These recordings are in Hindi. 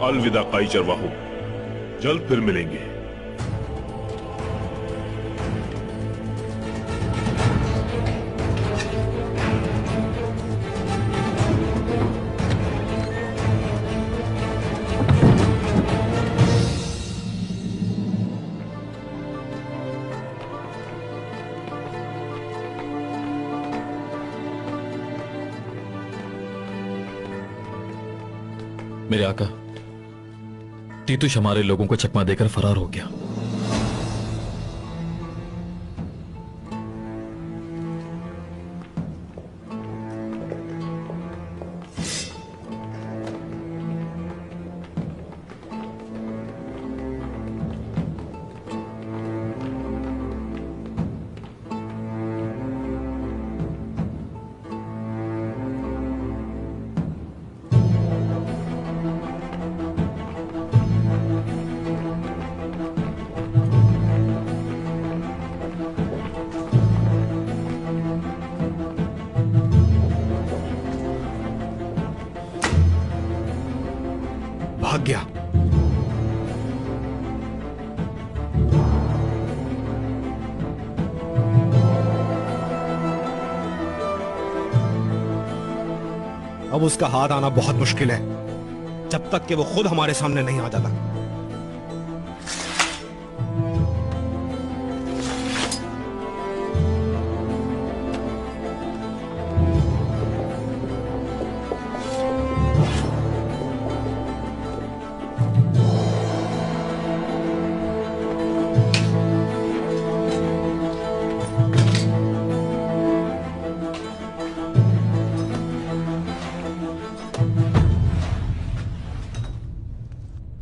अलविदा काई चरवाहो, जल्द फिर मिलेंगे। मेरे आका, तीतुश हमारे लोगों को चकमा देकर फरार हो गया। भाग गया। अब उसका हाथ आना बहुत मुश्किल है, जब तक कि वो खुद हमारे सामने नहीं आ जाता।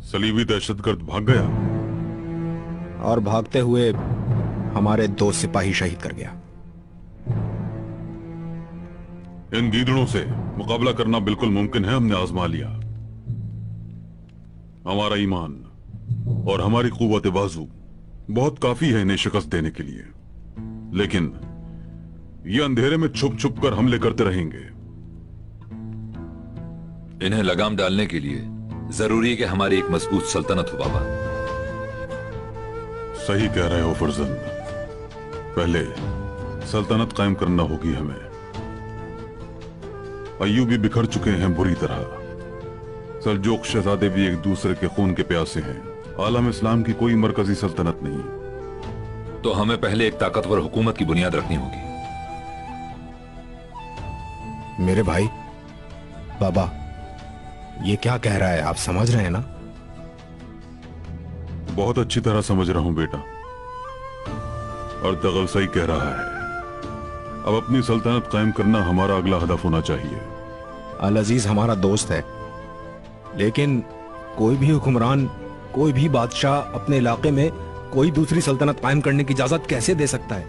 सलीबी दहशतगर्द भाग गया और भागते हुए हमारे 2 सिपाही शहीद कर गया। इन गीदड़ों से मुकाबला करना बिल्कुल मुमकिन है, हमने आजमा लिया। हमारा ईमान और हमारी कुव्वत बाजू बहुत काफी है इन्हें शिकस्त देने के लिए, लेकिन ये अंधेरे में छुप छुप कर हमले करते रहेंगे। इन्हें लगाम डालने के लिए जरूरी है कि हमारी एक मजबूत सल्तनत हो बाबा। सही कह रहे हो फरजंद, पहले सल्तनत कायम करना होगी हमें। अय्यूबी बिखर चुके हैं बुरी तरह, सल्जूक शहजादे भी एक दूसरे के खून के प्यासे हैं। आलम इस्लाम की कोई मरकजी सल्तनत नहीं। तो हमें पहले एक ताकतवर हुकूमत की बुनियाद रखनी होगी। मेरे भाई, बाबा ये क्या कह रहा है, आप समझ रहे हैं ना? बहुत अच्छी तरह समझ रहा हूं बेटा, और दगल सही कह रहा है। अब अपनी सल्तनत कायम करना हमारा अगला हदफ होना चाहिए। अल अजीज हमारा दोस्त है, लेकिन कोई भी हुक्मरान, कोई भी बादशाह अपने इलाके में कोई दूसरी सल्तनत कायम करने की इजाजत कैसे दे सकता है?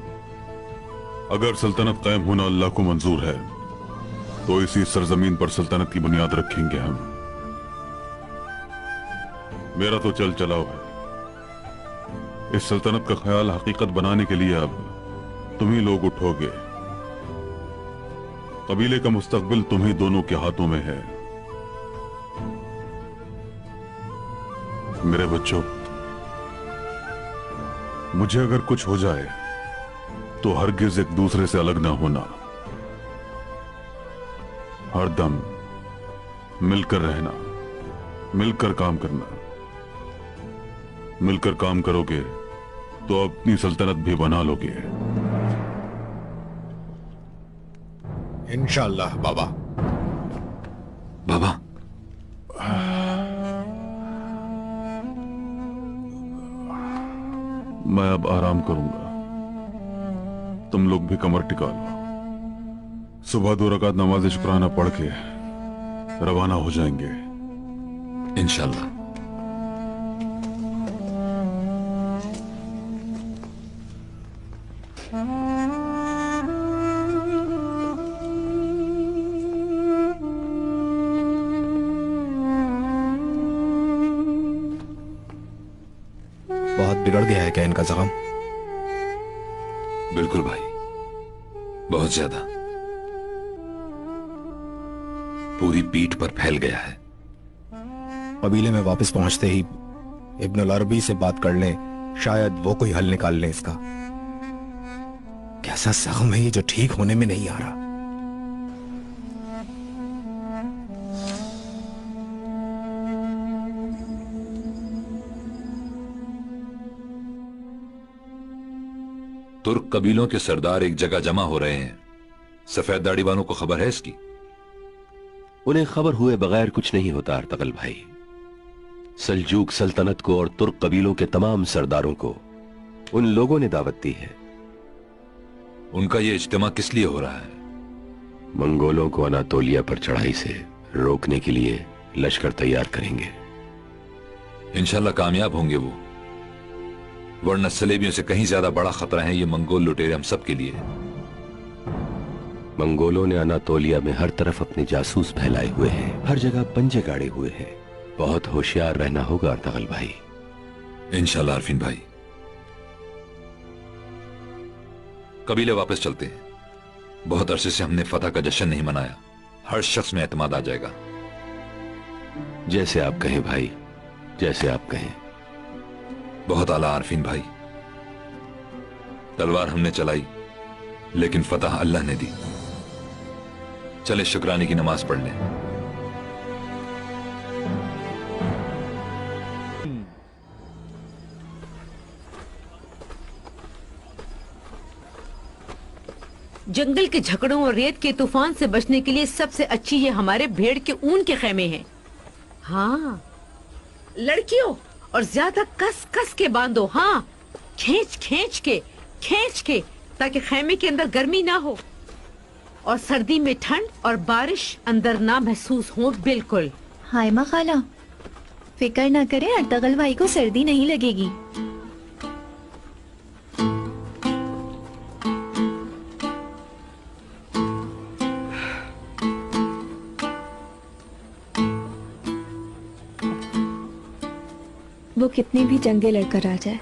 अगर सल्तनत कायम होना अल्लाह को मंजूर है तो इसी सरजमीन पर सल्तनत की बुनियाद रखेंगे हम। मेरा तो चल चलाओ है। इस सल्तनत का ख्याल हकीकत बनाने के लिए अब तुम ही लोग उठोगे। कबीले का मुस्तकबिल तुम ही दोनों के हाथों में है। मेरे बच्चों, मुझे अगर कुछ हो जाए तो हरगिज एक दूसरे से अलग ना होना, हरदम मिलकर रहना, मिलकर काम करना। मिलकर काम करोगे तो अपनी सल्तनत भी बना लोगे। इंशाअल्लाह बाबा। बाबा, मैं अब आराम करूंगा, तुम लोग भी कमर टिका लो। सुबह 2 रकात नमाज शुक्राना पढ़ के रवाना हो जाएंगे इंशाअल्लाह। बहुत बिगड़ गया है क्या इनका जख्म? बिल्कुल भाई, बहुत ज्यादा। पूरी पीठ पर फैल गया है। कबीले में वापस पहुंचते ही इब्न अल अरबी से बात कर लें, शायद वो कोई हल निकाल लें इसका। कैसा जख्म है ये जो ठीक होने में नहीं आ रहा। तुर्क कबीलों के सरदार एक जगह जमा हो रहे हैं। सफेद दाढ़ी वालों को खबर है इसकी? उन्हें खबर हुए बगैर कुछ नहीं होता अर्तगल भाई। सल्जूक सल्तनत को और तुर्क कबीलों के तमाम सरदारों को उन लोगों ने दावत दी है। उनका यह इज्तिमा किस लिए हो रहा है? मंगोलों को अनातोलिया पर चढ़ाई से रोकने के लिए लश्कर तैयार करेंगे। इंशाल्लाह कामयाब होंगे वो, वरना सलेबियों से कहीं ज्यादा बड़ा खतरा है ये मंगोल लुटेरे हम सब के लिए। मंगोलों ने अनातोलिया में हर तरफ अपने जासूस फैलाए हुए हैं, हर जगह पंजे गाड़े हुए हैं। बहुत होशियार रहना होगा अर्तगल भाई। इंशाल्लाह अरफीन भाई। कबीले वापस चलते हैं। बहुत अरसे से हमने फतह का जश्न नहीं मनाया। हर शख्स में एतमाद आ जाएगा। जैसे आप कहें भाई, जैसे आप कहें। बहुत आला आरफीन भाई। तलवार हमने चलाई लेकिन फतह अल्लाह ने दी। चले शुक्राने की नमाज पढ़ लें। जंगल के झगड़ों और रेत के तूफान से बचने के लिए सबसे अच्छी ये हमारे भेड़ के ऊन के खेमे हैं। हाँ लड़कियों, और ज्यादा कस कस के बांधो। हाँ खींच खींच के ताकि खेमे के अंदर गर्मी ना हो और सर्दी में ठंड और बारिश अंदर ना महसूस हो। बिल्कुल। हाय माँ खाला, फिक्र ना करें, अर्तगल भाई को सर्दी नहीं लगेगी। वो कितनी भी जंगे लड़कर आ जाए,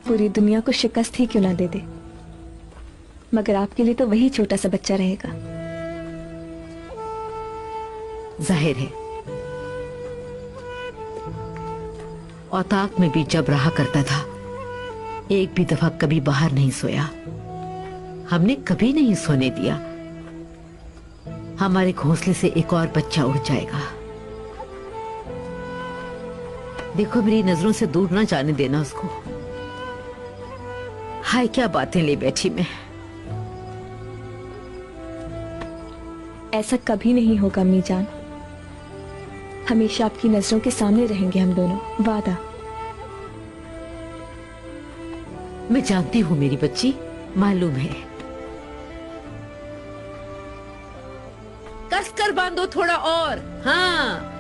पूरी दुनिया को शिकस्त ही क्यों ना दे दे, मगर आपके लिए तो वही छोटा सा बच्चा रहेगा। जाहिर है औताक में भी जब रहा करता था, एक भी दफा कभी बाहर नहीं सोया। हमने कभी नहीं सोने दिया। हमारे घोंसले से एक और बच्चा उड़ जाएगा। देखो मेरी नजरों से दूर ना जाने देना उसको। हाय क्या बातें ले बैठी मैं। ऐसा कभी नहीं होगा मीजान, हमेशा आपकी नजरों के सामने रहेंगे हम दोनों, वादा। मैं जानती हूँ मेरी बच्ची, मालूम है। कस कर बांधो थोड़ा और। हाँ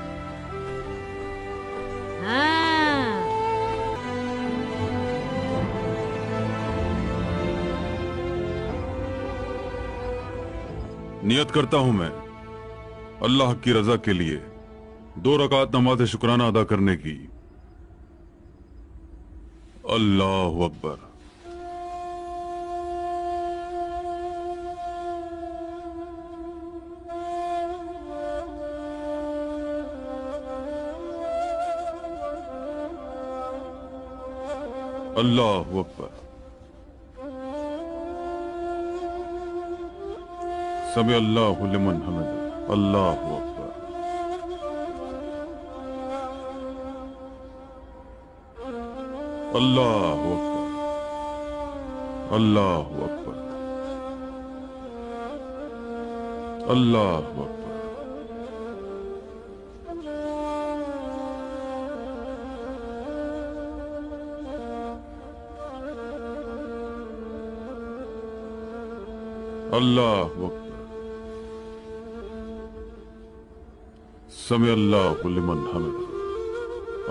हाँ। नियत करता हूं मैं अल्लाह की रजा के लिए 2 रकात नमाज शुक्राना अदा करने की। अल्लाह अकबर। अल्लाह अकबर। समी अल्लाहु लिमन हमिद। अल्लाह अकबर। अल्लाह अकबर। अल्लाह अकबर। अल्लाह अकबर। अल्लाह अकबर। समी अल्लाहु लिमन हमिद।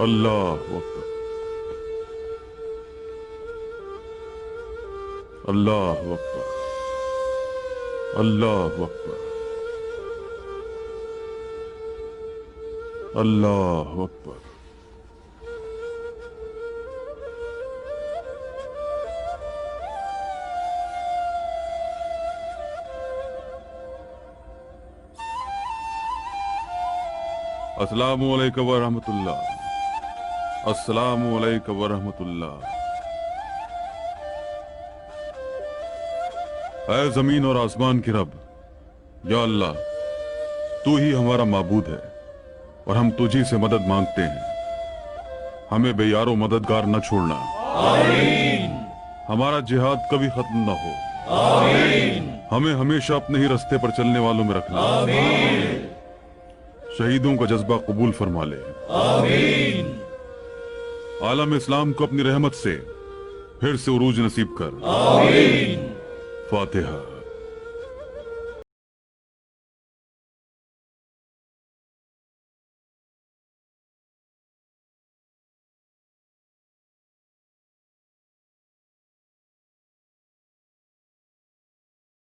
अल्लाह अकबर। अल्लाह अकबर। अल्लाह अकबर। अल्लाह अकबर। अस्सलामु अलैकुम व रहमतुल्लाह, अस्सलामु अलैकुम व रहमतुल्लाह। ऐ जमीन और आसमान की रब, या अल्लाह, तू ही हमारा माबूद है और हम तुझी से मदद मांगते हैं। हमें बेयारो मददगार न छोड़ना। आमीन। हमारा जिहाद कभी खत्म न हो। आमीन। हमें हमेशा अपने ही रास्ते पर चलने वालों में रखना। आमीन। शहीदों का जज्बा कबूल फरमा ले। आमीन। आलम इस्लाम को अपनी रहमत से फिर से उरूज नसीब कर। आमीन। फातिहा।